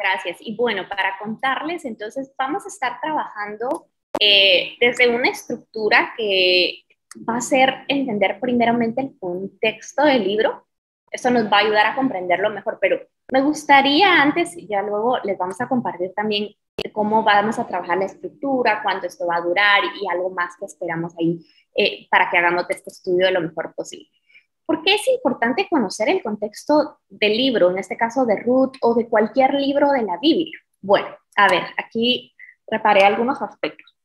gracias. Y bueno, para contarles, entonces vamos a estar trabajando desde una estructura que va a ser entender primeramente el contexto del libro. Esto nos va a ayudar a comprenderlo mejor, pero me gustaría antes, y ya luego les vamos a compartir también cómo vamos a trabajar la estructura, cuánto esto va a durar y algo más que esperamos ahí para que hagamos de este estudio de lo mejor posible. ¿Por qué es importante conocer el contexto del libro, en este caso de Ruth o de cualquier libro de la Biblia? Bueno, a ver, aquí reparé algunos aspectos.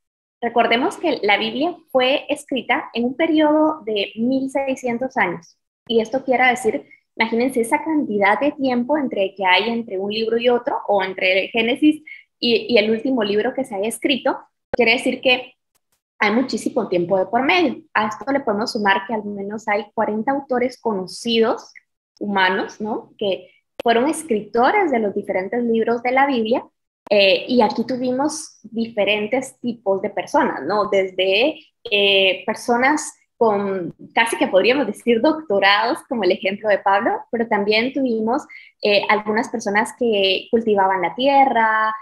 Recordemos que la Biblia fue escrita en un periodo de 1600 años. Y esto quiere decir, imagínense esa cantidad de tiempo que hay entre un libro y otro, o entre el Génesis y el último libro que se haya escrito. Quiere decir que hay muchísimo tiempo de por medio. A esto le podemos sumar que al menos hay 40 autores conocidos, humanos, ¿no? Que fueron escritores de los diferentes libros de la Biblia. Y aquí tuvimos diferentes tipos de personas, ¿no? Desde personas con casi que podríamos decir doctorados, como el ejemplo de Pablo, pero también tuvimos algunas personas que cultivaban la tierra,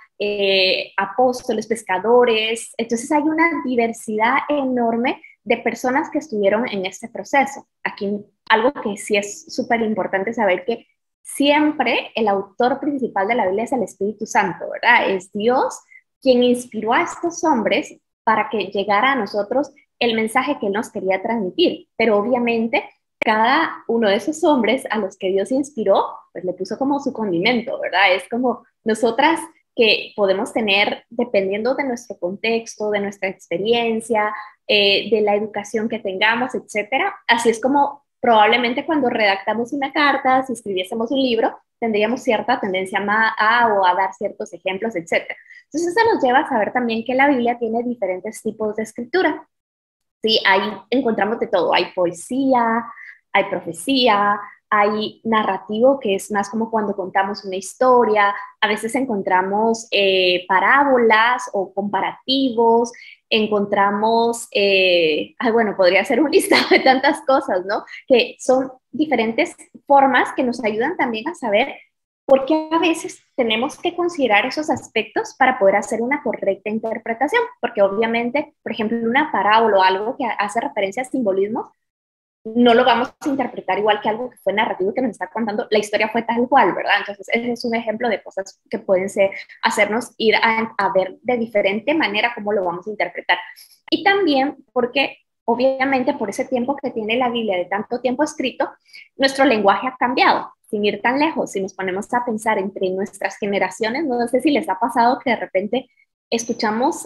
apóstoles, pescadores. Entonces hay una diversidad enorme de personas que estuvieron en este proceso. Aquí algo que sí es súper importante saber, que siempre el autor principal de la Biblia es el Espíritu Santo, ¿verdad? Es Dios quien inspiró a estos hombres para que llegara a nosotros el mensaje que él nos quería transmitir. Pero obviamente cada uno de esos hombres a los que Dios inspiró, pues le puso como su condimento, ¿verdad? Es como nosotras que podemos tener, dependiendo de nuestro contexto, de nuestra experiencia, de la educación que tengamos, etcétera. Así es como probablemente cuando redactamos una carta, si escribiésemos un libro, tendríamos cierta tendencia o a dar ciertos ejemplos, etcétera. Entonces eso nos lleva a saber también que la Biblia tiene diferentes tipos de escritura. Sí, ahí encontramos de todo. Hay poesía, hay profecía, hay narrativo, que es más como cuando contamos una historia. A veces encontramos parábolas o comparativos, encontramos, bueno, podría ser un listado de tantas cosas, ¿no? Que son diferentes formas que nos ayudan también a saber por qué a veces tenemos que considerar esos aspectos para poder hacer una correcta interpretación. Porque obviamente, por ejemplo, una parábola o algo que hace referencia a simbolismos, no lo vamos a interpretar igual que algo que fue narrativo, que nos está contando, la historia fue tal cual, ¿verdad? Entonces, ese es un ejemplo de cosas que pueden hacernos ir a ver de diferente manera cómo lo vamos a interpretar. Y también porque, obviamente, por ese tiempo que tiene la Biblia, de tanto tiempo escrito, nuestro lenguaje ha cambiado. Sin ir tan lejos, si nos ponemos a pensar entre nuestras generaciones, no sé si les ha pasado que de repente escuchamos...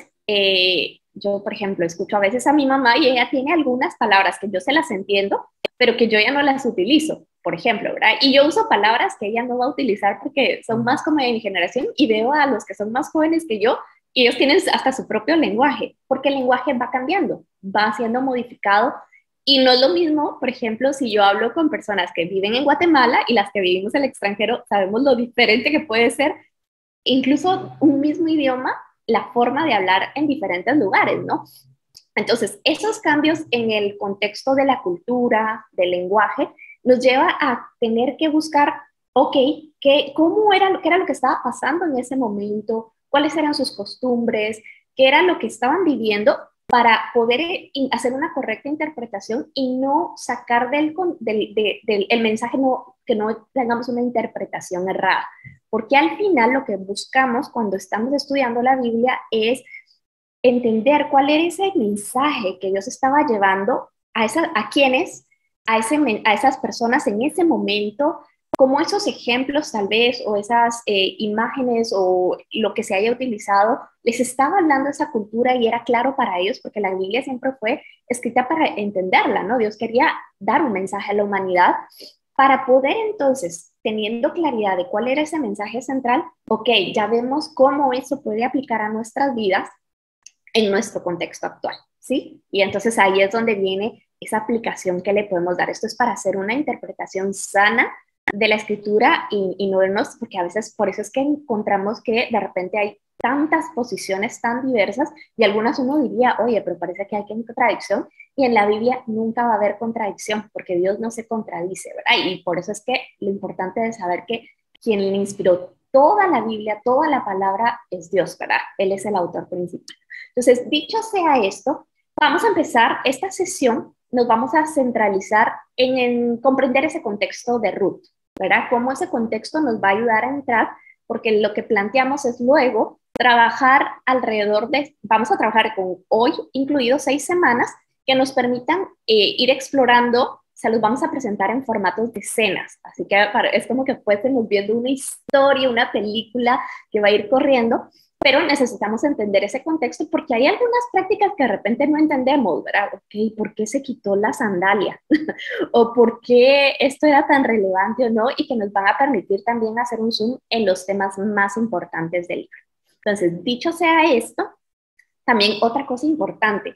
yo, por ejemplo, escucho a veces a mi mamá y ella tiene algunas palabras que yo se las entiendo, pero que yo ya no las utilizo, por ejemplo, ¿verdad? Y yo uso palabras que ella no va a utilizar porque son más como de mi generación, y veo a los que son más jóvenes que yo y ellos tienen hasta su propio lenguaje, porque el lenguaje va cambiando, va siendo modificado. Y no es lo mismo, por ejemplo, si yo hablo con personas que viven en Guatemala y las que vivimos en el extranjero, sabemos lo diferente que puede ser incluso un mismo idioma, la forma de hablar en diferentes lugares, ¿no? Entonces, esos cambios en el contexto de la cultura, del lenguaje, nos lleva a tener que buscar, ok, ¿cómo era, qué era lo que estaba pasando en ese momento? ¿Cuáles eran sus costumbres? ¿Qué era lo que estaban viviendo? Para poder hacer una correcta interpretación y no sacar el mensaje, que no tengamos una interpretación errada. Porque al final lo que buscamos cuando estamos estudiando la Biblia es entender cuál era ese mensaje que Dios estaba llevando a quienes, a esas personas en ese momento, como esos ejemplos tal vez, o esas imágenes o lo que se haya utilizado, les estaba hablando esa cultura y era claro para ellos, porque la Biblia siempre fue escrita para entenderla, ¿no? Dios quería dar un mensaje a la humanidad para poder entonces, teniendo claridad de cuál era ese mensaje central, ok, ya vemos cómo eso puede aplicar a nuestras vidas en nuestro contexto actual, ¿sí? Y entonces ahí es donde viene esa aplicación que le podemos dar. Esto es para hacer una interpretación sana de la escritura y no vernos, porque a veces por eso es que encontramos que de repente hay tantas posiciones tan diversas y algunas uno diría, oye, pero parece que hay contradicción, y en la Biblia nunca va a haber contradicción porque Dios no se contradice, ¿verdad? Y por eso es que lo importante es saber que quien le inspiró toda la Biblia, toda la palabra es Dios, ¿verdad? Él es el autor principal. Entonces, dicho sea esto, vamos a empezar esta sesión, nos vamos a centralizar en comprender ese contexto de Ruth, ¿verdad? Cómo ese contexto nos va a ayudar a entrar, porque lo que planteamos es luego trabajar alrededor de, vamos a trabajar con hoy incluido 6 semanas que nos permitan ir explorando, se los vamos a presentar en formatos de escenas, así que es como que fuésemos viendo una historia, una película que va a ir corriendo, pero necesitamos entender ese contexto porque hay algunas prácticas que de repente no entendemos, ¿verdad? Ok, ¿por qué se quitó la sandalia? ¿O por qué esto era tan relevante o no? Y que nos van a permitir también hacer un zoom en los temas más importantes del libro. Entonces, dicho sea esto, también otra cosa importante,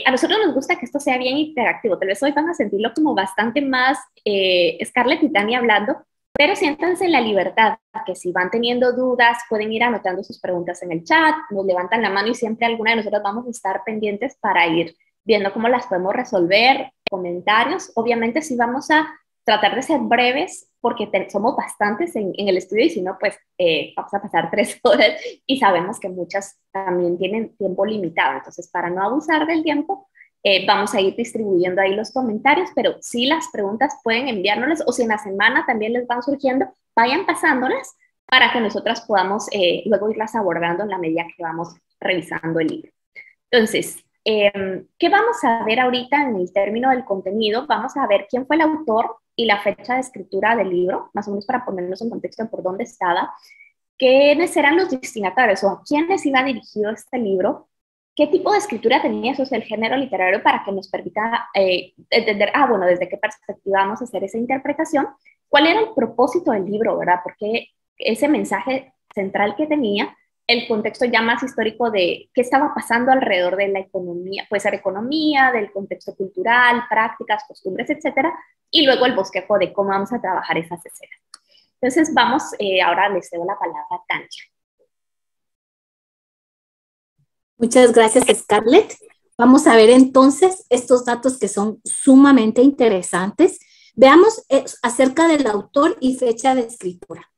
a nosotros nos gusta que esto sea bien interactivo, tal vez hoy van a sentirlo como bastante más Scarlett y Tania hablando, pero siéntanse en la libertad, que si van teniendo dudas, pueden ir anotando sus preguntas en el chat, nos levantan la mano y siempre alguna de nosotros vamos a estar pendientes para ir viendo cómo las podemos resolver, comentarios. Obviamente sí vamos a tratar de ser breves porque somos bastantes en el estudio y si no, pues vamos a pasar 3 horas y sabemos que muchas también tienen tiempo limitado. Entonces, para no abusar del tiempo, vamos a ir distribuyendo ahí los comentarios, pero si las preguntas pueden enviárnoslas o si en la semana también les van surgiendo, vayan pasándolas para que nosotras podamos luego irlas abordando en la medida que vamos revisando el libro. Entonces, ¿qué vamos a ver ahorita en el término del contenido? Vamos a ver quién fue el autor y la fecha de escritura del libro, más o menos para ponernos en contexto de por dónde estaba, quiénes eran los destinatarios o a quiénes iba dirigido este libro, qué tipo de escritura tenía, eso es el género literario, para que nos permita entender, bueno, desde qué perspectiva vamos a hacer esa interpretación, cuál era el propósito del libro, ¿verdad? Porque ese mensaje central que tenía, el contexto ya más histórico de qué estaba pasando alrededor de la economía, puede ser economía, del contexto cultural, prácticas, costumbres, etcétera, y luego el bosquejo de cómo vamos a trabajar esas escenas. Entonces vamos, ahora les cedo la palabra a Tania. Muchas gracias, Scarlett. Vamos a ver entonces estos datos que son sumamente interesantes. Veamos acerca del autor y fecha de escritura.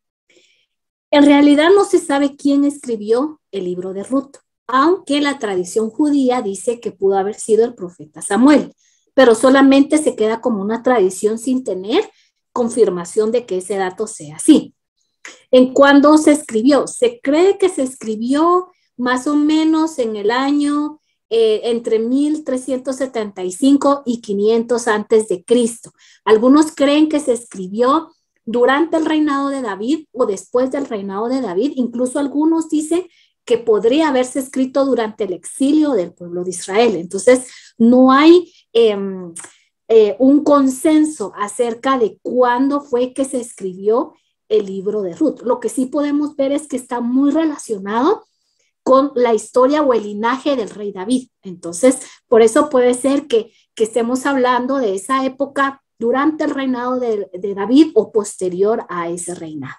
En realidad no se sabe quién escribió el libro de Ruth, aunque la tradición judía dice que pudo haber sido el profeta Samuel, pero solamente se queda como una tradición sin tener confirmación de que ese dato sea así. ¿En cuándo se escribió? Se cree que se escribió más o menos en el año entre 1375 y 500 antes de Cristo. Algunos creen que se escribió durante el reinado de David o después del reinado de David. Incluso algunos dicen que podría haberse escrito durante el exilio del pueblo de Israel. Entonces, no hay un consenso acerca de cuándo fue que se escribió el libro de Ruth. Lo que sí podemos ver es que está muy relacionado con la historia o el linaje del rey David. Entonces, por eso puede ser que estemos hablando de esa época durante el reinado de David o posterior a ese reinado.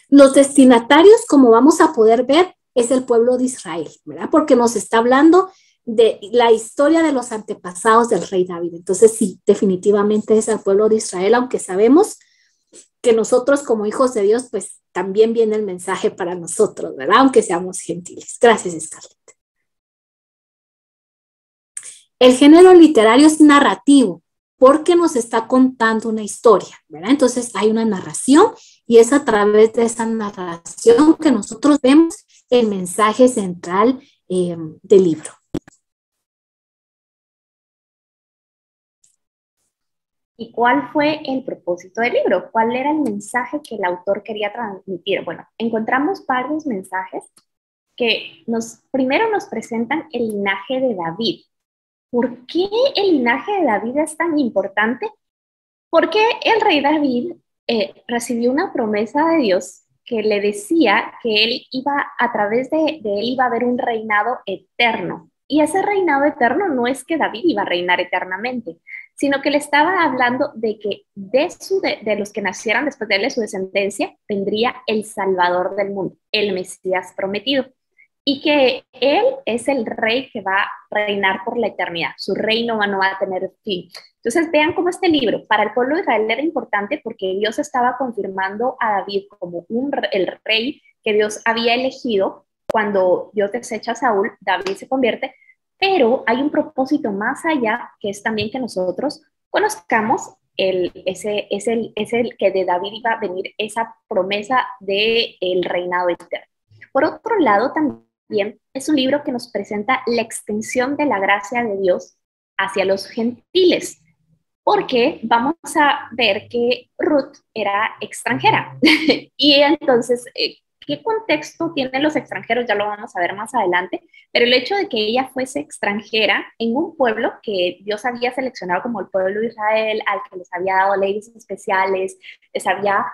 Los destinatarios, como vamos a poder ver, es el pueblo de Israel, ¿verdad? Porque nos está hablando de la historia de los antepasados del rey David. Entonces, sí, definitivamente es el pueblo de Israel, aunque sabemos que nosotros como hijos de Dios, pues también viene el mensaje para nosotros, ¿verdad? Aunque seamos gentiles. Gracias, Scarlett. El género literario es narrativo porque nos está contando una historia, ¿verdad? Entonces hay una narración y es a través de esa narración que nosotros vemos el mensaje central del libro. ¿Y cuál fue el propósito del libro? ¿Cuál era el mensaje que el autor quería transmitir? Bueno, encontramos varios mensajes que primero nos presentan el linaje de David. ¿Por qué el linaje de David es tan importante? Porque el rey David recibió una promesa de Dios que le decía que él iba, a través de él iba a haber un reinado eterno. Y ese reinado eterno no es que David iba a reinar eternamente, sino que le estaba hablando de que de los que nacieran después de él, de su descendencia, vendría el Salvador del mundo, el Mesías prometido. y que Él es el rey que va a reinar por la eternidad. Su reino no va a tener fin. Entonces vean cómo este libro para el pueblo de Israel era importante porque Dios estaba confirmando a David como el rey que Dios había elegido. Cuando Dios desecha a Saúl, David se convierte, pero hay un propósito más allá, que es también que nosotros conozcamos es el que de David iba a venir esa promesa del reinado eterno. Por otro lado, también es un libro que nos presenta la extensión de la gracia de Dios hacia los gentiles, porque vamos a ver que Ruth era extranjera. Y entonces, ¿qué contexto tienen los extranjeros? Ya lo vamos a ver más adelante, pero el hecho de que ella fuese extranjera en un pueblo que Dios había seleccionado como el pueblo de Israel, al que les había dado leyes especiales, les había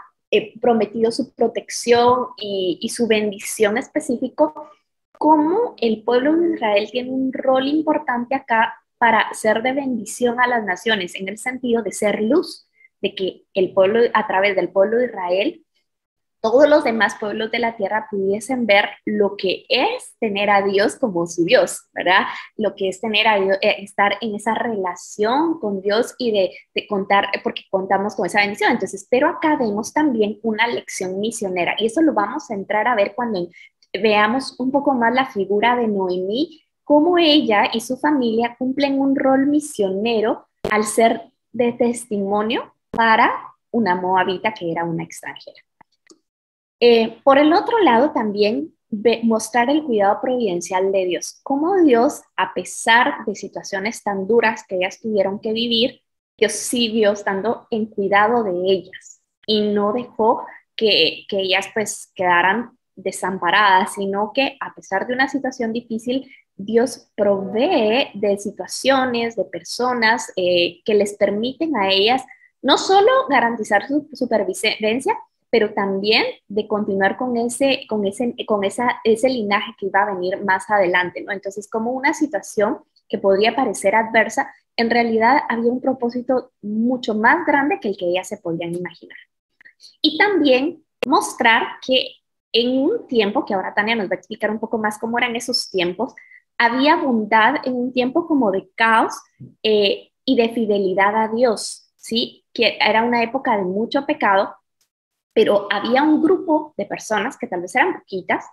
prometido su protección y su bendición específico, cómo el pueblo de Israel tiene un rol importante acá para ser de bendición a las naciones, en el sentido de ser luz, de que el pueblo, a través del pueblo de Israel, todos los demás pueblos de la tierra pudiesen ver lo que es tener a Dios como su Dios, ¿verdad? Lo que es tener a Dios, estar en esa relación con Dios y de contar, porque contamos con esa bendición. Entonces, pero acá vemos también una lección misionera, y eso lo vamos a entrar a ver cuando veamos un poco más la figura de Noemí, cómo ella y su familia cumplen un rol misionero al ser de testimonio para una moabita que era una extranjera. Por el otro lado, también mostrar el cuidado providencial de Dios. Cómo Dios, a pesar de situaciones tan duras que ellas tuvieron que vivir, Dios siguió estando en cuidado de ellas y no dejó que ellas pues quedaran desamparadas, sino que a pesar de una situación difícil, Dios provee de situaciones, de personas que les permiten a ellas no solo garantizar su supervivencia, pero también de continuar con ese linaje que iba a venir más adelante, ¿no? Entonces, como una situación que podría parecer adversa, en realidad había un propósito mucho más grande que el que ellas se podían imaginar. Y también mostrar que en un tiempo, que ahora Tania nos va a explicar un poco más cómo eran esos tiempos, había bondad en un tiempo como de caos y de fidelidad a Dios, ¿sí? Que era una época de mucho pecado, pero había un grupo de personas, que tal vez eran poquitas,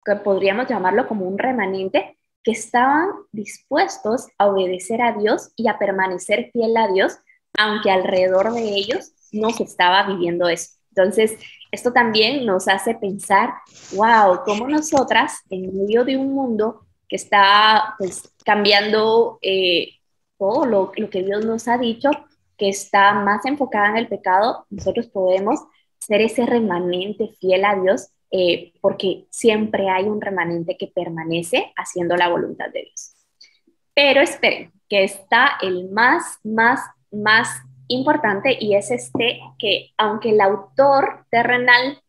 que podríamos llamarlo como un remanente, que estaban dispuestos a obedecer a Dios y a permanecer fiel a Dios, aunque alrededor de ellos no se estaba viviendo eso. Entonces, esto también nos hace pensar, wow, cómo nosotras, en medio de un mundo que está pues cambiando todo lo que Dios nos ha dicho, que está más enfocada en el pecado, nosotros podemos ser ese remanente fiel a Dios, porque siempre hay un remanente que permanece haciendo la voluntad de Dios. Pero esperen, que está el más importante, y es este, que aunque el autor terrenal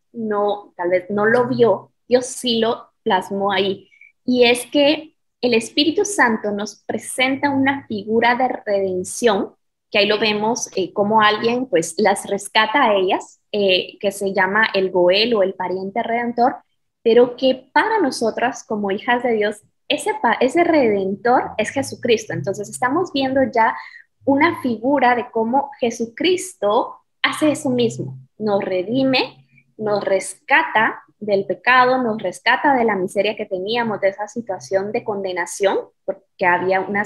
tal vez no lo vio, Dios sí lo plasmó ahí, y es que el Espíritu Santo nos presenta una figura de redención, que ahí lo vemos como alguien pues las rescata a ellas, que se llama el Goel o el pariente redentor, pero que para nosotras como hijas de Dios, ese redentor es Jesucristo. Entonces estamos viendo ya una figura de cómo Jesucristo hace eso mismo, nos redime, nos rescata del pecado, nos rescata de la miseria que teníamos, de esa situación de condenación, porque había una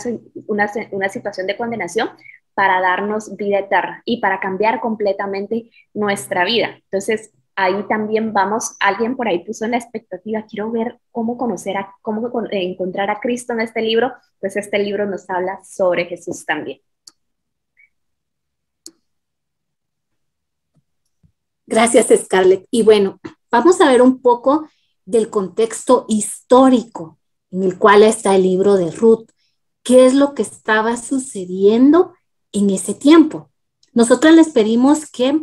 situación de condenación, para darnos vida eterna y para cambiar completamente nuestra vida. Entonces, ahí también alguien por ahí puso en la expectativa, quiero ver cómo encontrar a Cristo en este libro, pues este libro nos habla sobre Jesús también. Gracias, Scarlett. Y bueno, vamos a ver un poco del contexto histórico en el cual está el libro de Ruth. ¿Qué es lo que estaba sucediendo en ese tiempo? Nosotros les pedimos que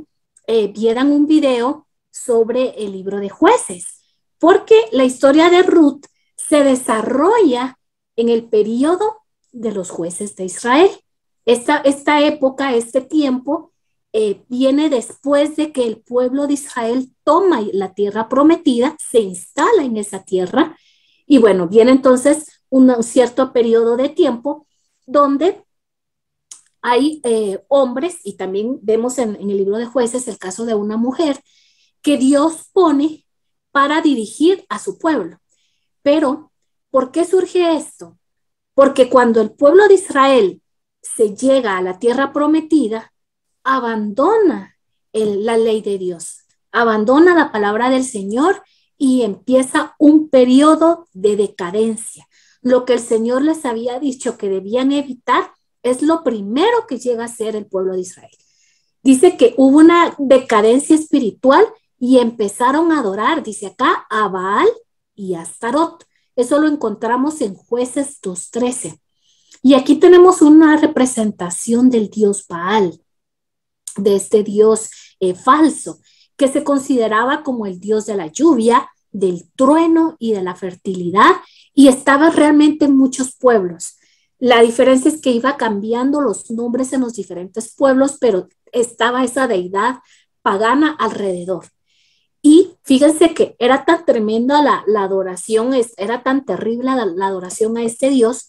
vieran un video sobre el libro de Jueces, porque la historia de Ruth se desarrolla en el periodo de los jueces de Israel. Esta época, este tiempo, viene después de que el pueblo de Israel toma la tierra prometida, se instala en esa tierra, Y bueno, viene entonces un cierto periodo de tiempo donde hay hombres, y también vemos en el libro de Jueces el caso de una mujer que Dios pone para dirigir a su pueblo. Pero, ¿por qué surge esto? Porque cuando el pueblo de Israel se llega a la tierra prometida, abandona la ley de Dios, abandona la palabra del Señor y empieza un periodo de decadencia. Lo que el Señor les había dicho que debían evitar es lo primero que llega a ser el pueblo de Israel. Dice que hubo una decadencia espiritual y empezaron a adorar, dice acá, a Baal y a Astarot. Eso lo encontramos en Jueces 2:13. Y aquí tenemos una representación del dios Baal, de este dios falso, que se consideraba como el dios de la lluvia, del trueno y de la fertilidad, y estaba realmente en muchos pueblos. La diferencia es que iba cambiando los nombres en los diferentes pueblos, pero estaba esa deidad pagana alrededor. Y fíjense que era tan tremenda la adoración, era tan terrible la adoración a este Dios,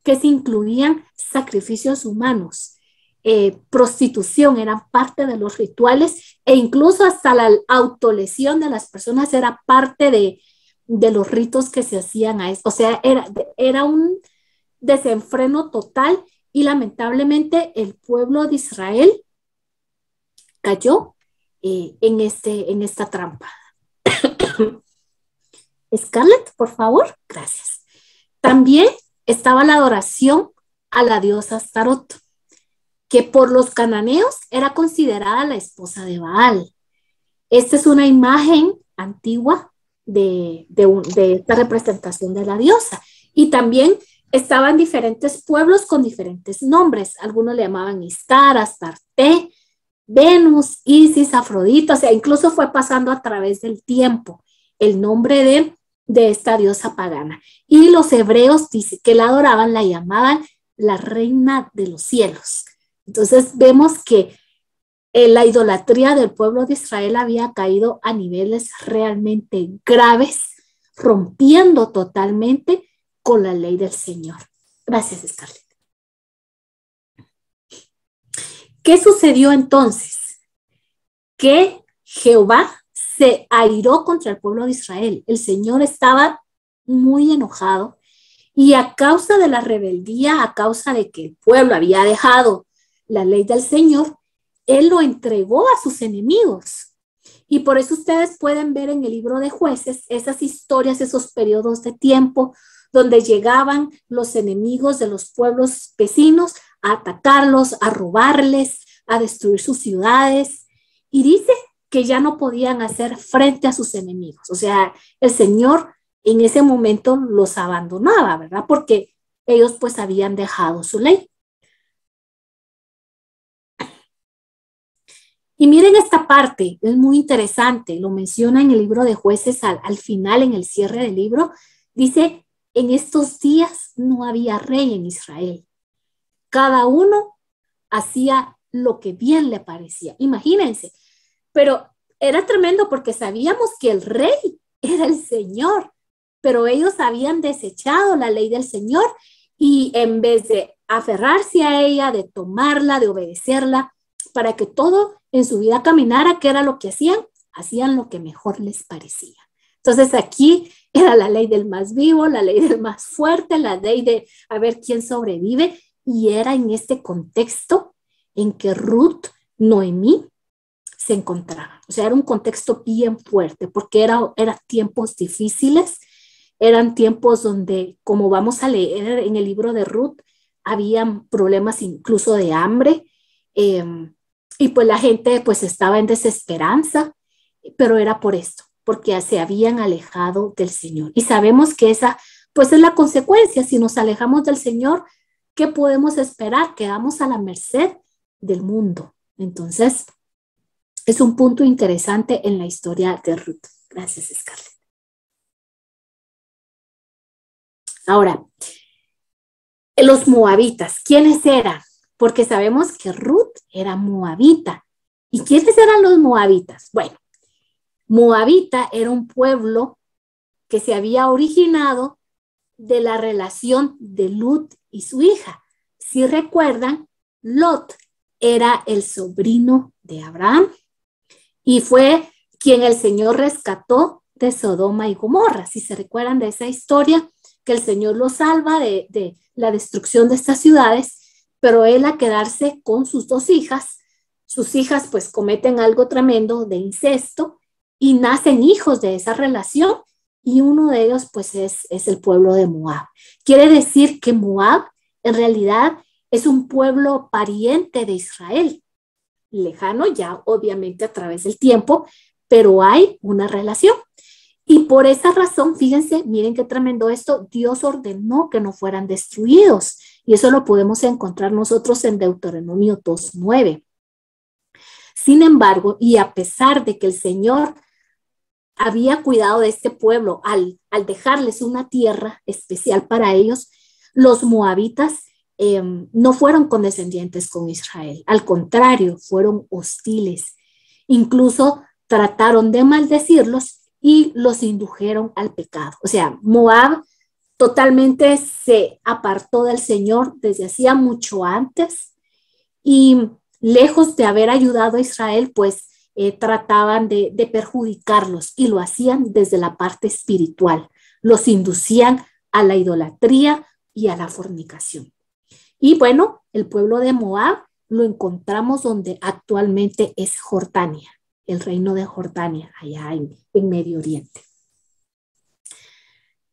que se incluían sacrificios humanos, prostitución, eran parte de los rituales, e incluso hasta la autolesión de las personas era parte de los ritos que se hacían a eso. O sea, era un desenfreno total, y lamentablemente el pueblo de Israel cayó en esta trampa. Scarlett, por favor, gracias. También estaba la adoración a la diosa Astarot, que por los cananeos era considerada la esposa de Baal. Esta es una imagen antigua de esta representación de la diosa. Y también estaban diferentes pueblos con diferentes nombres. Algunos le llamaban Istar, Astarte, Venus, Isis, Afrodita. O sea, incluso fue pasando a través del tiempo el nombre de esta diosa pagana. Y los hebreos dice que la adoraban, la llamaban la reina de los cielos. Entonces vemos que la idolatría del pueblo de Israel había caído a niveles realmente graves, rompiendo totalmente con la ley del Señor. Gracias, Scarlett. ¿Qué sucedió entonces? Que Jehová se airó contra el pueblo de Israel. El Señor estaba muy enojado, y a causa de la rebeldía, a causa de que el pueblo había dejado la ley del Señor, Él lo entregó a sus enemigos. Y por eso ustedes pueden ver en el libro de Jueces esas historias, esos periodos de tiempo donde llegaban los enemigos de los pueblos vecinos a atacarlos, a robarles, a destruir sus ciudades. Y dice que ya no podían hacer frente a sus enemigos. O sea, el Señor en ese momento los abandonaba, ¿verdad? Porque ellos pues habían dejado su ley. Y miren esta parte, es muy interesante, lo menciona en el libro de Jueces al final, en el cierre del libro, dice, en estos días no había rey en Israel. Cada uno hacía lo que bien le parecía. Imagínense, pero era tremendo porque sabíamos que el rey era el Señor, pero ellos habían desechado la ley del Señor, y en vez de aferrarse a ella, de tomarla, de obedecerla, para que todo en su vida caminara, ¿qué era lo que hacían? Hacían lo que mejor les parecía. Entonces aquí era la ley del más vivo, la ley del más fuerte, la ley de a ver quién sobrevive, y era en este contexto en que Ruth, Noemí, se encontraban. O sea, era un contexto bien fuerte, porque eran tiempos difíciles, eran tiempos donde, como vamos a leer en el libro de Ruth, habían problemas incluso de hambre, y pues la gente pues estaba en desesperanza, pero era por esto, porque se habían alejado del Señor. Y sabemos que esa pues es la consecuencia. Si nos alejamos del Señor, ¿qué podemos esperar? Quedamos a la merced del mundo. Entonces, es un punto interesante en la historia de Ruth. Gracias, Scarlett. Ahora, los moabitas, ¿quiénes eran? Porque sabemos que Ruth era moabita. ¿Y quiénes eran los moabitas? Bueno, Moabita era un pueblo que se había originado de la relación de Lot y su hija. Si recuerdan, Lot era el sobrino de Abraham y fue quien el Señor rescató de Sodoma y Gomorra. Si se recuerdan de esa historia, que el Señor lo salva de la destrucción de estas ciudades, pero él, a quedarse con sus dos hijas pues cometen algo tremendo de incesto y nacen hijos de esa relación, y uno de ellos pues es el pueblo de Moab. Quiere decir que Moab en realidad es un pueblo pariente de Israel, lejano ya obviamente a través del tiempo, pero hay una relación. Y por esa razón, fíjense, miren qué tremendo esto, Dios ordenó que no fueran destruidos. Y eso lo podemos encontrar nosotros en Deuteronomio 2:9. Sin embargo, y a pesar de que el Señor había cuidado de este pueblo al dejarles una tierra especial para ellos, los moabitas no fueron condescendientes con Israel. Al contrario, fueron hostiles. Incluso trataron de maldecirlos y los indujeron al pecado. O sea, Moab totalmente se apartó del Señor desde hacía mucho antes, y lejos de haber ayudado a Israel, pues trataban de perjudicarlos, y lo hacían desde la parte espiritual. Los inducían a la idolatría y a la fornicación. Y bueno, el pueblo de Moab lo encontramos donde actualmente es Jordania, el reino de Jordania, allá en Medio Oriente.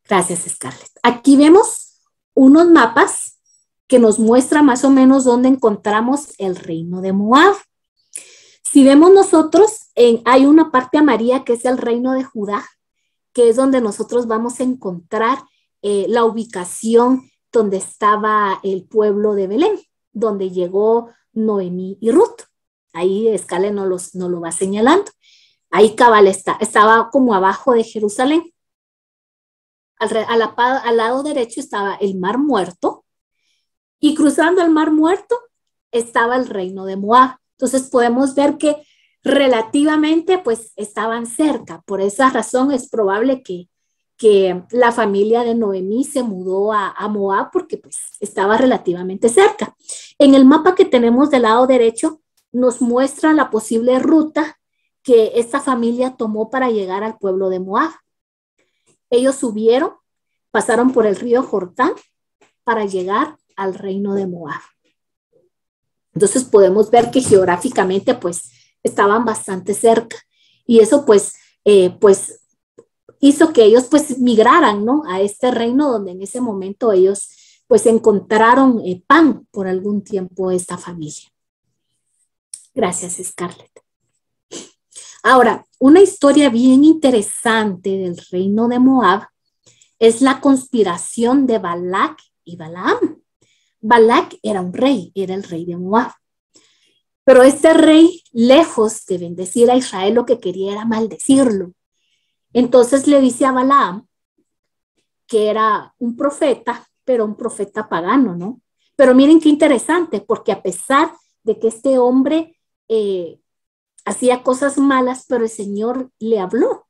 Gracias, Scarlett. Aquí vemos unos mapas que nos muestran más o menos dónde encontramos el reino de Moab. Si vemos nosotros, hay una parte amarilla que es el reino de Judá, que es donde nosotros vamos a encontrar la ubicación donde estaba el pueblo de Belén, donde llegó Noemí y Ruth. Ahí Scarlett nos lo va señalando. Ahí cabal estaba como abajo de Jerusalén. Al lado derecho estaba el Mar Muerto, y cruzando el Mar Muerto estaba el reino de Moab. Entonces podemos ver que relativamente pues estaban cerca. Por esa razón es probable que la familia de Noemí se mudó a Moab, porque pues estaba relativamente cerca. En el mapa que tenemos del lado derecho nos muestra la posible ruta que esta familia tomó para llegar al pueblo de Moab. Ellos subieron, pasaron por el río Jordán para llegar al reino de Moab. Entonces podemos ver que geográficamente pues estaban bastante cerca, y eso pues hizo que ellos pues migraran, ¿no?, a este reino donde en ese momento ellos pues encontraron pan por algún tiempo esta familia. Gracias, Scarlett. Ahora, una historia bien interesante del reino de Moab es la conspiración de Balac y Balaam. Balac era un rey, era el rey de Moab. Pero este rey, lejos de bendecir a Israel, lo que quería era maldecirlo. Entonces le dice a Balaam, que era un profeta, pero un profeta pagano, ¿no? Pero miren qué interesante, porque a pesar de que este hombre hacía cosas malas, pero el Señor le habló.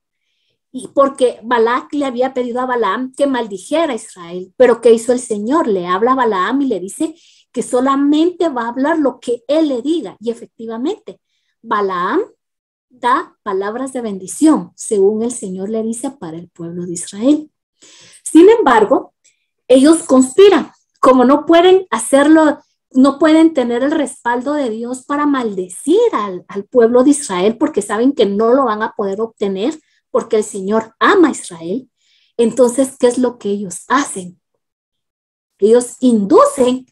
Y porque Balac le había pedido a Balaam que maldijera a Israel, pero ¿qué hizo el Señor? Le habla a Balaam y le dice que solamente va a hablar lo que él le diga. Y efectivamente, Balaam da palabras de bendición, según el Señor le dice, para el pueblo de Israel. Sin embargo, ellos conspiran. Como no pueden hacerlo, no pueden tener el respaldo de Dios para maldecir al pueblo de Israel, porque saben que no lo van a poder obtener, porque el Señor ama a Israel. Entonces, ¿qué es lo que ellos hacen? Ellos inducen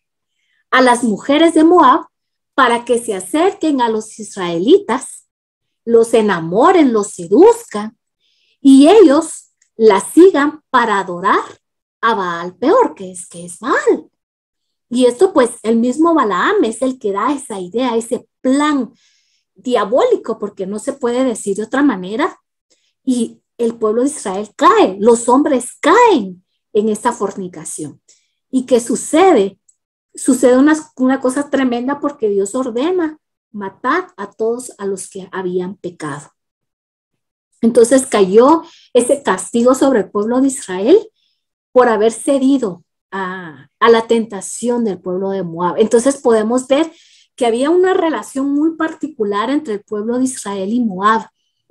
a las mujeres de Moab para que se acerquen a los israelitas, los enamoren, los seduzcan, y ellos las sigan para adorar a Baal peor, que es Baal. Y esto pues el mismo Balaam es el que da esa idea, ese plan diabólico, porque no se puede decir de otra manera. Y el pueblo de Israel cae, los hombres caen en esta fornicación. ¿Y qué sucede? Sucede una cosa tremenda, porque Dios ordena matar a todos a los que habían pecado. Entonces cayó ese castigo sobre el pueblo de Israel, por haber cedido a la tentación del pueblo de Moab. Entonces podemos ver que había una relación muy particular entre el pueblo de Israel y Moab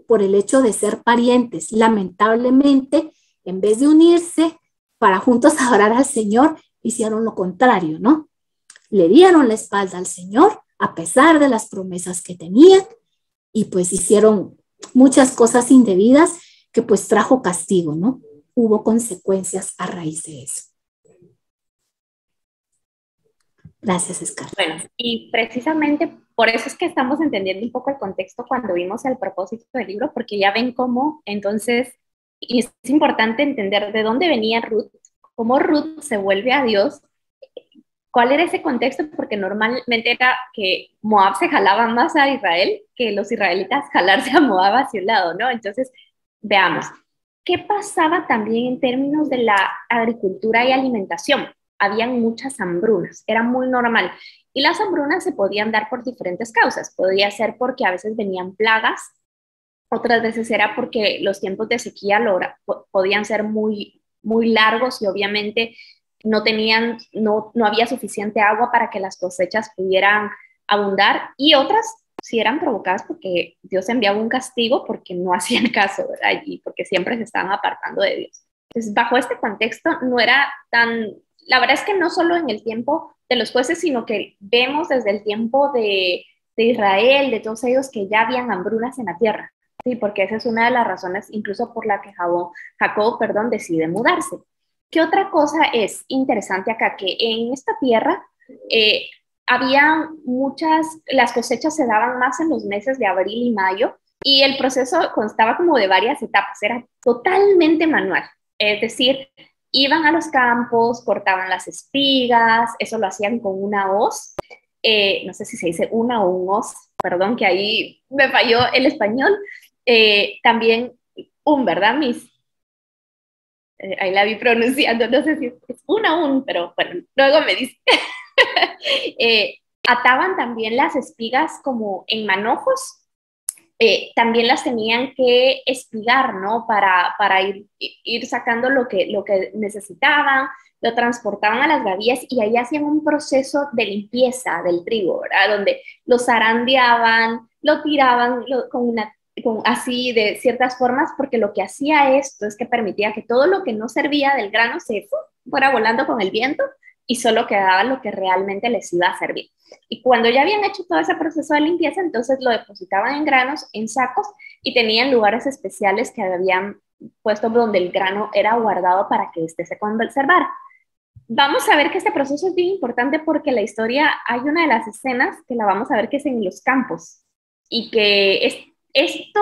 por el hecho de ser parientes. Lamentablemente, en vez de unirse para juntos adorar al Señor, hicieron lo contrario, ¿no? Le dieron la espalda al Señor a pesar de las promesas que tenían y pues hicieron muchas cosas indebidas que pues trajo castigo, ¿no? Hubo consecuencias a raíz de eso. Gracias, Scarlett. Bueno, y precisamente por eso es que estamos entendiendo un poco el contexto cuando vimos el propósito del libro, porque ya ven cómo entonces, y es importante entender de dónde venía Ruth, cómo Ruth se vuelve a Dios, cuál era ese contexto, porque normalmente era que Moab se jalaba más a Israel que los israelitas jalarse a Moab hacia un lado, ¿no? Entonces, veamos, ¿qué pasaba también en términos de la agricultura y alimentación? Habían muchas hambrunas, era muy normal. Y las hambrunas se podían dar por diferentes causas. Podía ser porque a veces venían plagas, otras veces era porque los tiempos de sequía podían ser muy, muy largos y obviamente no había suficiente agua para que las cosechas pudieran abundar. Y otras sí eran provocadas porque Dios enviaba un castigo porque no hacían caso, ¿verdad? Y porque siempre se estaban apartando de Dios. Entonces, bajo este contexto, no era tan... La verdad es que no solo en el tiempo de los jueces, sino que vemos desde el tiempo de Israel, de todos ellos, que ya habían hambrunas en la tierra. Sí, porque esa es una de las razones incluso por la que Jacob, decide mudarse. ¿Qué otra cosa es interesante acá? Que en esta tierra había las cosechas se daban más en los meses de abril y mayo, y el proceso constaba como de varias etapas, era totalmente manual. Es decir, iban a los campos, cortaban las espigas, eso lo hacían con una hoz, no sé si se dice una o un hoz, perdón que ahí me falló el español, también ¿verdad, Miss? Ahí la vi pronunciando, no sé si es pero bueno, luego me dice. Ataban también las espigas como en manojos, también las tenían que espigar, ¿no? Para ir sacando lo que necesitaban, lo transportaban a las gavillas y ahí hacían un proceso de limpieza del trigo, ¿verdad? Donde lo zarandeaban, lo tiraban así de ciertas formas, porque lo que hacía esto es que permitía que todo lo que no servía del grano se fuera volando con el viento y solo quedaba lo que realmente les iba a servir. Y cuando ya habían hecho todo ese proceso de limpieza, entonces lo depositaban en granos, en sacos, y tenían lugares especiales que habían puesto donde el grano era guardado para que éste se conservara. Vamos a ver que este proceso es bien importante porque la historia, hay una de las escenas que la vamos a ver que es en los campos, y que esto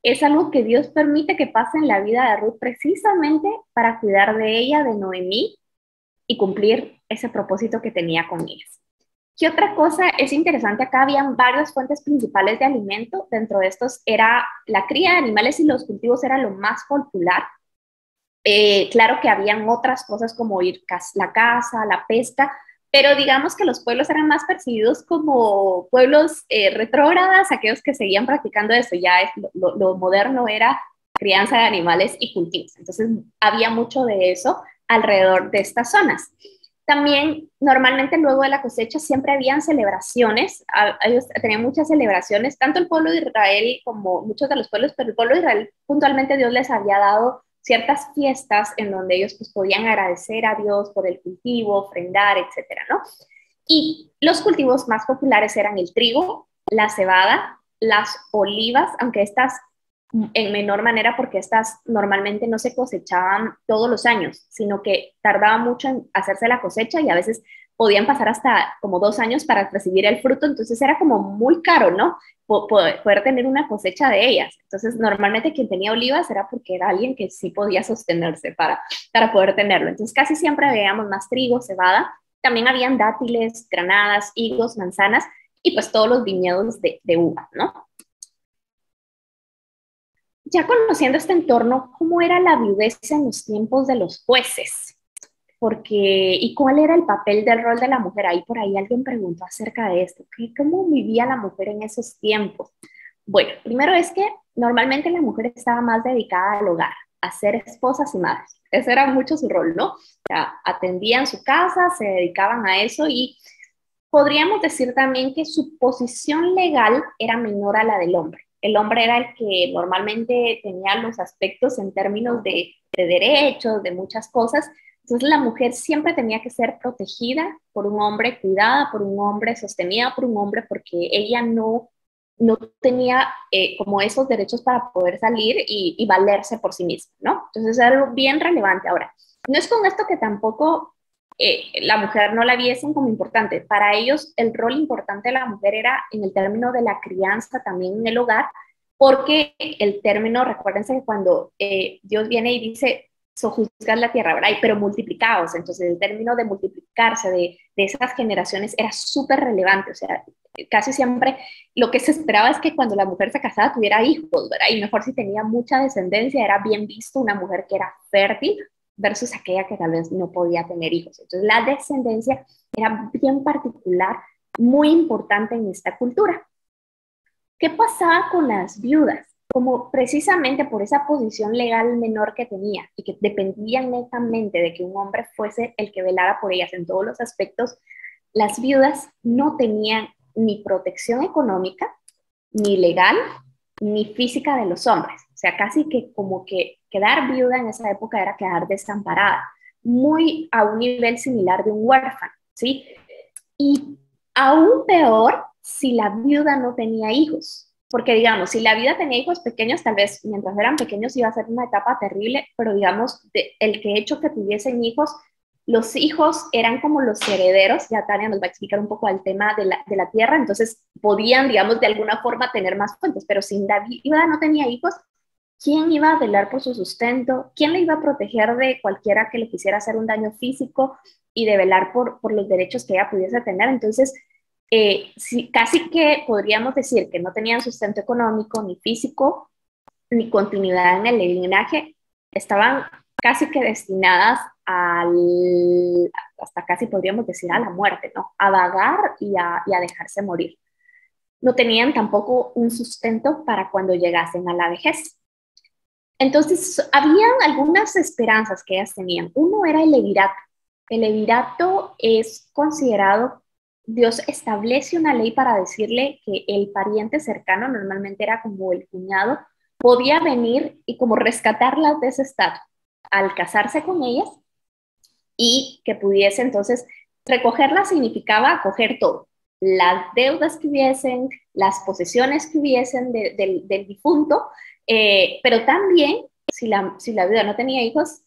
es algo que Dios permite que pase en la vida de Ruth precisamente para cuidar de ella, de Noemí, y cumplir ese propósito que tenía con ellas. ¿Qué otra cosa es interesante? Acá habían varias fuentes principales de alimento. Dentro de estos era la cría de animales y los cultivos era lo más popular. Claro que habían otras cosas como ir la caza, la pesca, pero digamos que los pueblos eran más percibidos como pueblos retrógradas, aquellos que seguían practicando eso. Ya lo moderno era crianza de animales y cultivos. Entonces había mucho de eso alrededor de estas zonas. También, normalmente luego de la cosecha siempre habían celebraciones, ellos tenían muchas celebraciones, tanto el pueblo de Israel como muchos de los pueblos, pero el pueblo de Israel puntualmente Dios les había dado ciertas fiestas en donde ellos pues, podían agradecer a Dios por el cultivo, ofrendar, etcétera, ¿no? Y los cultivos más populares eran el trigo, la cebada, las olivas, aunque estas en menor manera porque estas normalmente no se cosechaban todos los años, sino que tardaba mucho en hacerse la cosecha y a veces podían pasar hasta como 2 años para recibir el fruto, entonces era como muy caro, ¿no? Poder tener una cosecha de ellas. Entonces normalmente quien tenía olivas era porque era alguien que sí podía sostenerse para poder tenerlo. Entonces casi siempre veíamos más trigo, cebada, también habían dátiles, granadas, higos, manzanas y pues todos los viñedos de uva, ¿no? Ya conociendo este entorno, ¿cómo era la viudez en los tiempos de los jueces? ¿Y cuál era el papel del rol de la mujer? Ahí por ahí alguien preguntó acerca de esto. ¿Cómo vivía la mujer en esos tiempos? Bueno, primero es que normalmente la mujer estaba más dedicada al hogar, a ser esposas y madres. Ese era mucho su rol, ¿no? O sea, atendían su casa, se dedicaban a eso y podríamos decir también que su posición legal era menor a la del hombre. El hombre era el que normalmente tenía los aspectos en términos de derechos, de muchas cosas. Entonces la mujer siempre tenía que ser protegida por un hombre, cuidada por un hombre, sostenida por un hombre, porque ella no tenía como esos derechos para poder salir y valerse por sí misma, ¿no? Entonces es algo bien relevante. Ahora, no es con esto que tampoco la mujer no la viesen como importante. Para ellos el rol importante de la mujer era en el término de la crianza, también en el hogar, porque el término, recuérdense que cuando Dios viene y dice, sojuzgar la tierra, ¿verdad? Pero multiplicados, entonces el término de multiplicarse de esas generaciones era súper relevante, o sea, casi siempre lo que se esperaba es que cuando la mujer se casaba tuviera hijos, ¿verdad? Y mejor si tenía mucha descendencia, era bien visto una mujer que era fértil versus aquella que tal vez no podía tener hijos. Entonces la descendencia era bien particular, muy importante en esta cultura. ¿Qué pasaba con las viudas? Como precisamente por esa posición legal menor que tenía y que dependían netamente de que un hombre fuese el que velara por ellas en todos los aspectos, las viudas no tenían ni protección económica, ni legal, ni física de los hombres. O sea, casi que como que quedar viuda en esa época era quedar desamparada, muy a un nivel similar de un huérfano, ¿sí? Y aún peor si la viuda no tenía hijos. Porque digamos, si la viuda tenía hijos pequeños, tal vez mientras eran pequeños iba a ser una etapa terrible, pero digamos, el que hecho que tuviesen hijos, los hijos eran como los herederos, ya Tania nos va a explicar un poco el tema de la tierra, entonces podían, digamos, de alguna forma tener más fuentes, pero si la viuda no tenía hijos, ¿quién iba a velar por su sustento? ¿Quién le iba a proteger de cualquiera que le quisiera hacer un daño físico y de velar por los derechos que ella pudiese tener? Entonces, sí, casi que podríamos decir que no tenían sustento económico, ni físico, ni continuidad en el linaje, estaban casi que destinadas hasta casi podríamos decir a la muerte, ¿no? A vagar y a dejarse morir. No tenían tampoco un sustento para cuando llegasen a la vejez. Entonces, habían algunas esperanzas que ellas tenían. Uno era el levirato. El levirato es considerado, Dios establece una ley para decirle que el pariente cercano, normalmente era como el cuñado, podía venir y como rescatarlas de ese estado al casarse con ellas y que pudiese entonces recogerlas significaba coger todo, las deudas que hubiesen, las posesiones que hubiesen del difunto, pero también si la viuda no tenía hijos,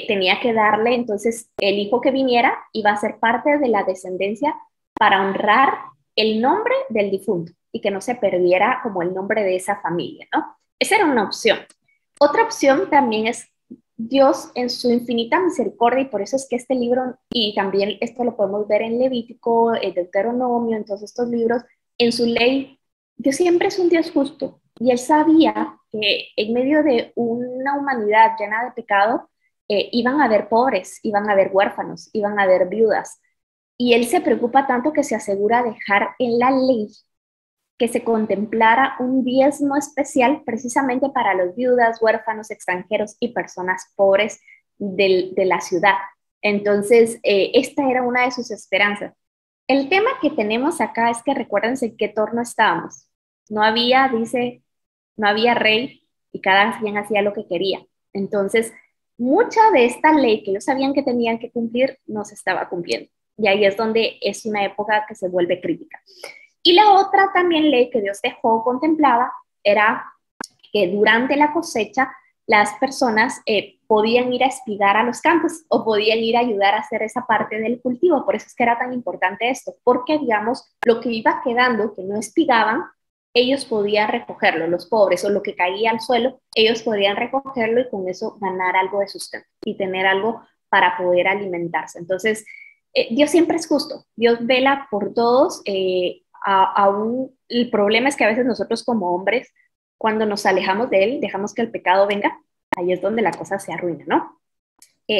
tenía que darle entonces el hijo que viniera iba a ser parte de la descendencia para honrar el nombre del difunto y que no se perdiera como el nombre de esa familia, ¿no? Esa era una opción. Otra opción también es Dios en su infinita misericordia, y por eso es que este libro, y también esto lo podemos ver en Levítico, en Deuteronomio, en todos estos libros, en su ley, Dios siempre es un Dios justo, y él sabía que en medio de una humanidad llena de pecado, iban a haber pobres, iban a haber huérfanos, iban a haber viudas, y él se preocupa tanto que se asegura dejar en la ley que se contemplara un diezmo especial precisamente para los viudas, huérfanos, extranjeros y personas pobres de la ciudad. Entonces, esta era una de sus esperanzas. El tema que tenemos acá es que recuérdense en qué torno estábamos. No había, dice, no había rey y cada quien hacía lo que quería. Entonces, mucha de esta ley que ellos sabían que tenían que cumplir no se estaba cumpliendo. Y ahí es donde es una época que se vuelve crítica. Y la otra también ley que Dios dejó contemplada era que durante la cosecha las personas podían ir a espigar a los campos o podían ir a ayudar a hacer esa parte del cultivo. Por eso es que era tan importante esto, porque digamos, lo que iba quedando, que no espigaban, ellos podían recogerlo, los pobres, o lo que caía al suelo, ellos podían recogerlo y con eso ganar algo de sustento y tener algo para poder alimentarse. Entonces, Dios siempre es justo, Dios vela por todos, aún el problema es que a veces nosotros como hombres, cuando nos alejamos de él, dejamos que el pecado venga, ahí es donde la cosa se arruina, ¿no?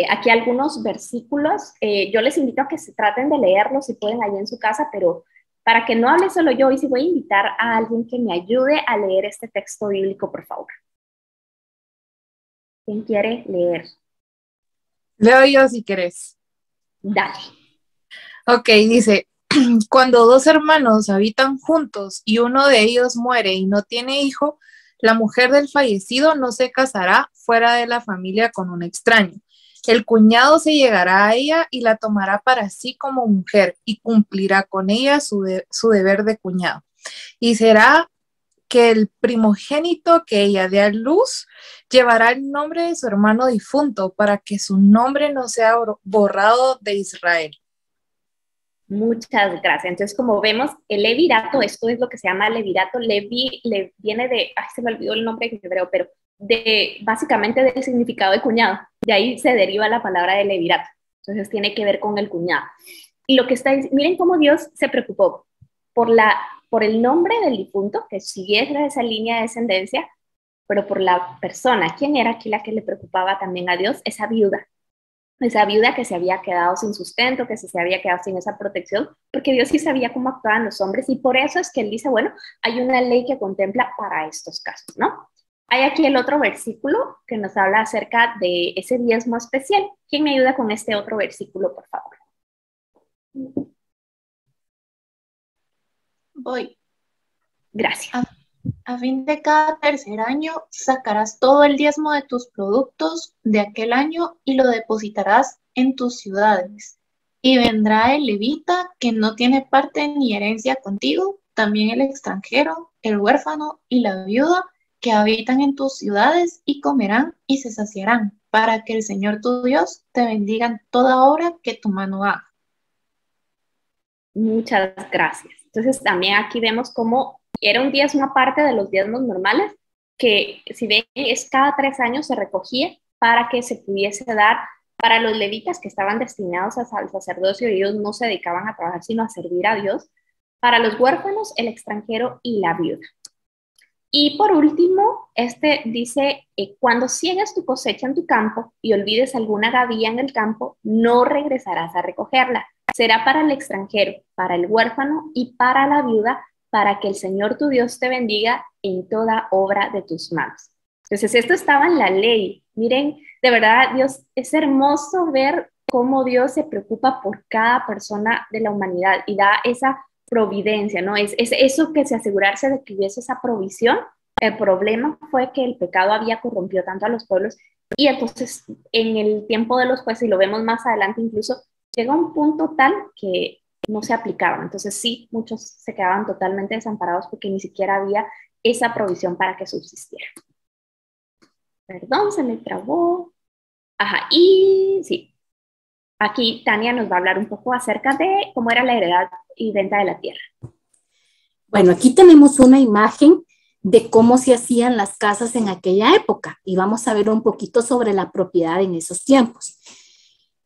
Aquí algunos versículos, yo les invito a que se traten de leerlos si pueden allí en su casa, pero para que no hable solo yo, hoy sí voy a invitar a alguien que me ayude a leer este texto bíblico, por favor. ¿Quién quiere leer? Leo yo si querés. Dale. Ok, dice, cuando dos hermanos habitan juntos y uno de ellos muere y no tiene hijo, la mujer del fallecido no se casará fuera de la familia con un extraño. El cuñado se llegará a ella y la tomará para sí como mujer y cumplirá con ella su deber de cuñado. Y será que el primogénito que ella dé a luz llevará el nombre de su hermano difunto para que su nombre no sea borrado de Israel. Muchas gracias. Entonces, como vemos, el levirato, esto es lo que se llama levirato, le viene de, ay, se me olvidó el nombre en hebreo, pero básicamente del significado de cuñado. De ahí se deriva la palabra de levirato. Entonces, tiene que ver con el cuñado. Y lo que está, miren cómo Dios se preocupó por el nombre del difunto, que siguiera esa línea de descendencia, pero por la persona. ¿Quién era aquí la que le preocupaba también a Dios? Esa viuda que se había quedado sin sustento, que se había quedado sin esa protección, porque Dios sí sabía cómo actuaban los hombres, y por eso es que Él dice, bueno, hay una ley que contempla para estos casos, ¿no? Hay aquí el otro versículo que nos habla acerca de ese diezmo especial. ¿Quién me ayuda con este otro versículo, por favor? Voy. Gracias. A fin de cada tercer año sacarás todo el diezmo de tus productos de aquel año y lo depositarás en tus ciudades. Y vendrá el levita que no tiene parte ni herencia contigo, también el extranjero, el huérfano y la viuda que habitan en tus ciudades y comerán y se saciarán, para que el Señor tu Dios te bendiga en toda obra que tu mano haga. Muchas gracias. Entonces también aquí vemos cómo era un diezmo aparte de los diezmos normales, que si ven es cada 3 años se recogía para que se pudiese dar para los levitas que estaban destinados al sacerdocio, y ellos no se dedicaban a trabajar sino a servir a Dios, para los huérfanos, el extranjero y la viuda. Y por último, este dice, cuando ciegues tu cosecha en tu campo y olvides alguna gavilla en el campo, no regresarás a recogerla. Será para el extranjero, para el huérfano y para la viuda, para que el Señor tu Dios te bendiga en toda obra de tus manos. Entonces, esto estaba en la ley. Miren, de verdad, Dios, es hermoso ver cómo Dios se preocupa por cada persona de la humanidad y da esa providencia, ¿no? Es eso que se asegurarse de que hubiese esa provisión. El problema fue que el pecado había corrompido tanto a los pueblos, y entonces en el tiempo de los jueces, y lo vemos más adelante incluso, llega un punto tal que no se aplicaban. Entonces sí, muchos se quedaban totalmente desamparados porque ni siquiera había esa provisión para que subsistiera. Perdón, se me trabó. Ajá, y sí, aquí Tania nos va a hablar un poco acerca de cómo era la heredad y venta de la tierra. Bueno, aquí tenemos una imagen de cómo se hacían las casas en aquella época, y vamos a ver un poquito sobre la propiedad en esos tiempos.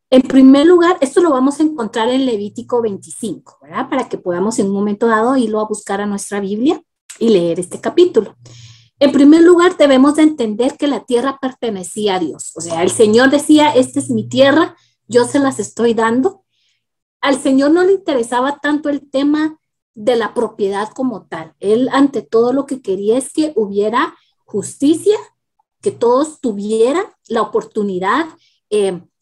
En primer lugar, esto lo vamos a encontrar en Levítico 25, ¿verdad? Para que podamos en un momento dado irlo a buscar a nuestra Biblia y leer este capítulo. En primer lugar, debemos de entender que la tierra pertenecía a Dios. O sea, el Señor decía, esta es mi tierra, yo se las estoy dando. Al Señor no le interesaba tanto el tema de la propiedad como tal. Él, ante todo, lo que quería es que hubiera justicia, que todos tuvieran la oportunidad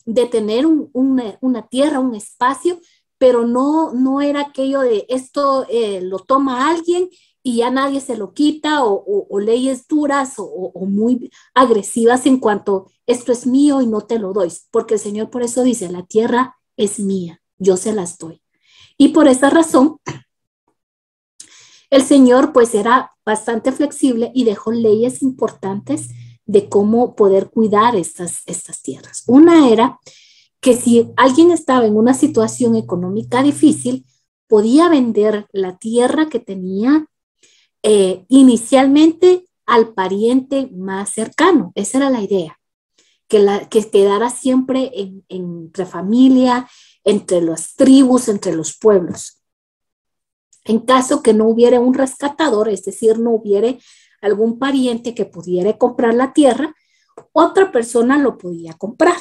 de tener una tierra, un espacio, pero no era aquello de esto lo toma alguien y ya nadie se lo quita, o leyes duras o muy agresivas en cuanto esto es mío y no te lo doy, porque el Señor por eso dice, la tierra es mía, yo se las doy. Y por esa razón, el Señor pues era bastante flexible y dejó leyes importantes de cómo poder cuidar estas tierras. Una era que si alguien estaba en una situación económica difícil, podía vender la tierra que tenía inicialmente al pariente más cercano. Esa era la idea, que quedara siempre entre familia, entre las tribus, entre los pueblos. En caso que no hubiera un rescatador, es decir, no hubiera algún pariente que pudiera comprar la tierra, otra persona lo podía comprar.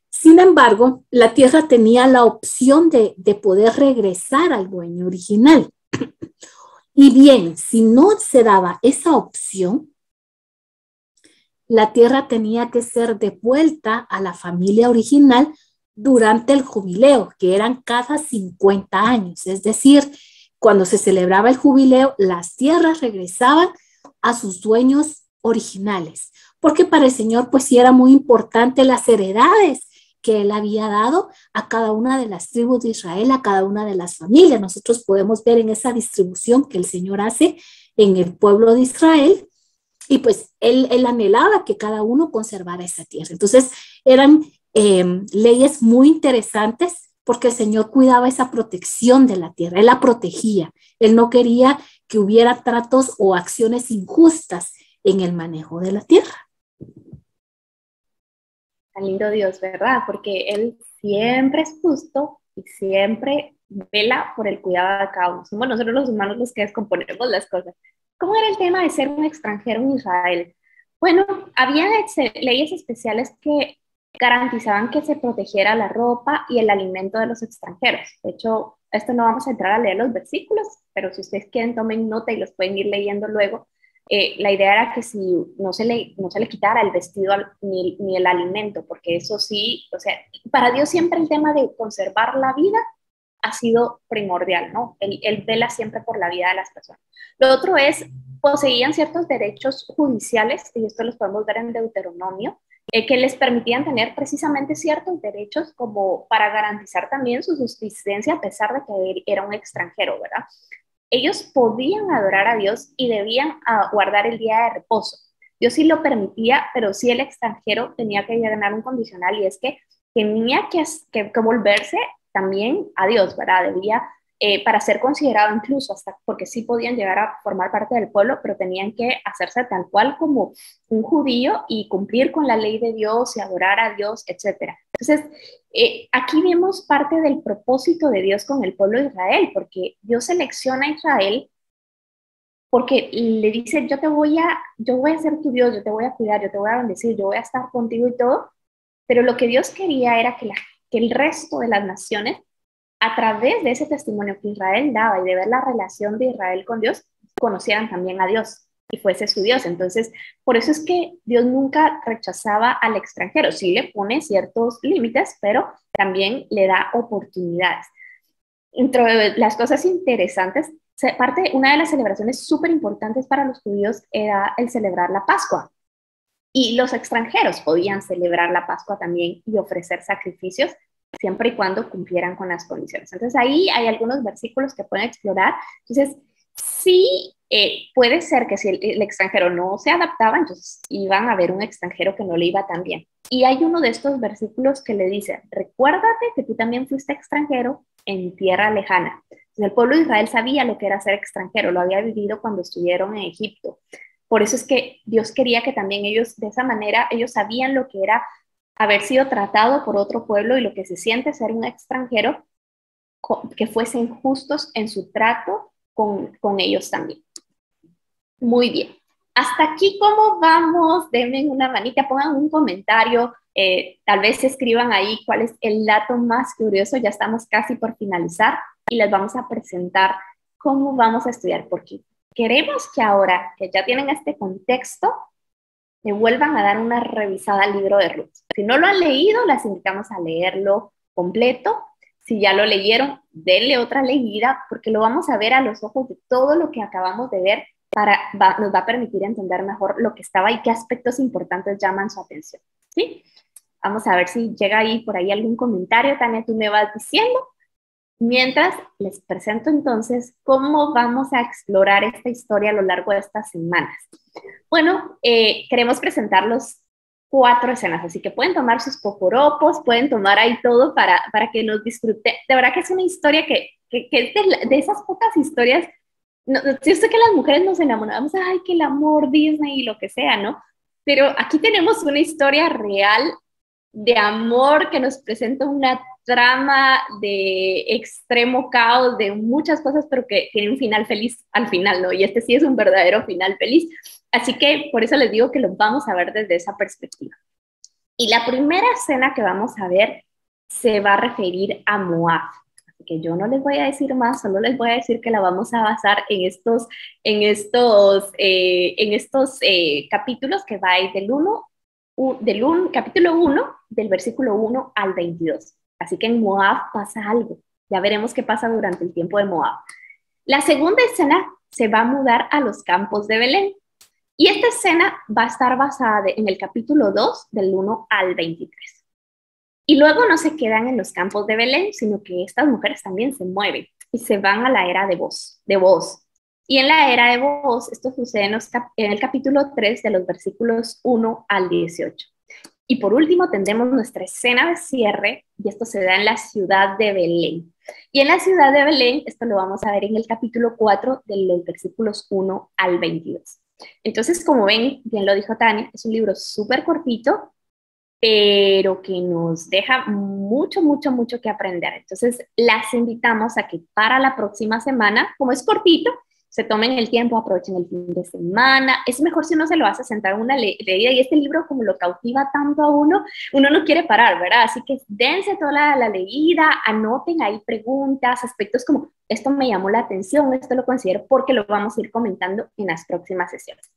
Sin embargo, la tierra tenía la opción de poder regresar al dueño original. Y bien, si no se daba esa opción, la tierra tenía que ser devuelta a la familia original durante el jubileo, que eran cada 50 años. Es decir, cuando se celebraba el jubileo, las tierras regresaban a sus dueños originales, porque para el Señor pues sí era muy importante las heredades que Él había dado a cada una de las tribus de Israel, a cada una de las familias. Nosotros podemos ver en esa distribución que el Señor hace en el pueblo de Israel, y pues él anhelaba que cada uno conservara esa tierra. Entonces eran leyes muy interesantes porque el Señor cuidaba esa protección de la tierra, Él la protegía, Él no quería que hubiera tratos o acciones injustas en el manejo de la tierra. Tan lindo Dios, ¿verdad? Porque Él siempre es justo y siempre vela por el cuidado de cada uno. Somos nosotros los humanos los que descomponemos las cosas. ¿Cómo era el tema de ser un extranjero en Israel? Bueno, había leyes especiales que garantizaban que se protegiera la ropa y el alimento de los extranjeros. De hecho, esto no vamos a entrar a leer los versículos, pero si ustedes quieren, tomen nota y los pueden ir leyendo luego. La idea era que si no se le quitara el vestido ni el alimento, porque eso sí, o sea, para Dios siempre el tema de conservar la vida ha sido primordial, ¿no? Él vela siempre por la vida de las personas. Lo otro es, poseían ciertos derechos judiciales, y esto los podemos ver en Deuteronomio, que les permitían tener precisamente ciertos derechos como para garantizar también su subsistencia a pesar de que él era un extranjero, ¿verdad? Ellos podían adorar a Dios y debían guardar el día de reposo. Dios sí lo permitía, pero sí el extranjero tenía que ganar un condicional, y es que tenía que volverse también a Dios, ¿verdad? Debía, para ser considerado incluso, hasta porque sí podían llegar a formar parte del pueblo, pero tenían que hacerse tal cual como un judío y cumplir con la ley de Dios y adorar a Dios, etc. Entonces, aquí vemos parte del propósito de Dios con el pueblo de Israel, porque Dios selecciona a Israel porque le dice, yo voy a ser tu Dios, yo te voy a cuidar, yo te voy a bendecir, yo voy a estar contigo y todo, pero lo que Dios quería era que el resto de las naciones, a través de ese testimonio que Israel daba y de ver la relación de Israel con Dios, conocieran también a Dios y fuese su Dios. Entonces, por eso es que Dios nunca rechazaba al extranjero. Sí le pone ciertos límites, pero también le da oportunidades. Entre las cosas interesantes, una de las celebraciones súper importantes para los judíos era el celebrar la Pascua. Y los extranjeros podían celebrar la Pascua también y ofrecer sacrificios siempre y cuando cumplieran con las condiciones. Entonces ahí hay algunos versículos que pueden explorar. Entonces sí, puede ser que si el extranjero no se adaptaba, entonces iban a ver un extranjero que no le iba tan bien. Y hay uno de estos versículos que le dice, recuérdate que tú también fuiste extranjero en tierra lejana. Entonces, el pueblo de Israel sabía lo que era ser extranjero, lo había vivido cuando estuvieron en Egipto. Por eso es que Dios quería que también ellos, de esa manera, ellos sabían lo que era haber sido tratado por otro pueblo y lo que se siente ser un extranjero, que fuesen justos en su trato con ellos también. Muy bien. Hasta aquí, ¿cómo vamos? Denme una manita, pongan un comentario, tal vez escriban ahí cuál es el dato más curioso. Ya estamos casi por finalizar y les vamos a presentar cómo vamos a estudiar, porque queremos que ahora que ya tienen este contexto, le vuelvan a dar una revisada al libro de Ruth. Si no lo han leído, las invitamos a leerlo completo. Si ya lo leyeron, denle otra leída, porque lo vamos a ver a los ojos de todo lo que acabamos de ver, nos va a permitir entender mejor lo que estaba y qué aspectos importantes llaman su atención. ¿Sí? Vamos a ver si llega ahí por ahí algún comentario. Tania, tú me vas diciendo. Mientras les presento entonces cómo vamos a explorar esta historia a lo largo de estas semanas. Bueno, queremos presentar los 4 escenas, así que pueden tomar sus poporopos, pueden tomar ahí todo para que nos disfruten. De verdad que es una historia que es de esas pocas historias. No, yo sé que las mujeres nos enamoramos, ay, que el amor Disney y lo que sea, ¿no? Pero aquí tenemos una historia real de amor que nos presenta una trama de extremo caos, de muchas cosas, pero que tiene un final feliz al final, ¿no? Y este sí es un verdadero final feliz. Así que por eso les digo que lo vamos a ver desde esa perspectiva. Y la primera escena que vamos a ver se va a referir a Moab. que yo no les voy a decir más, solo les voy a decir que la vamos a basar en estos capítulos que va a ir capítulo 1, del versículo 1 al 22. Así que en Moab pasa algo. Ya veremos qué pasa durante el tiempo de Moab. La segunda escena se va a mudar a los campos de Belén. Y esta escena va a estar basada en el capítulo 2, del 1 al 23. Y luego no se quedan en los campos de Belén, sino que estas mujeres también se mueven y se van a la era de Boz. Y en la era de Boz, esto sucede en el capítulo 3, de los versículos 1 al 18. Y por último tendremos nuestra escena de cierre, y esto se da en la ciudad de Belén. Y en la ciudad de Belén, esto lo vamos a ver en el capítulo 4, de los versículos 1 al 22. Entonces, como ven, bien lo dijo Tania, es un libro súper cortito, pero que nos deja mucho, mucho, mucho que aprender. Entonces, las invitamos a que para la próxima semana, como es cortito, se tomen el tiempo, aprovechen el fin de semana. Es mejor si uno se lo hace sentar en una leída, y este libro como lo cautiva tanto a uno no quiere parar, ¿verdad? Así que dense toda la leída, anoten ahí preguntas, aspectos como esto me llamó la atención, esto lo considero, porque lo vamos a ir comentando en las próximas sesiones.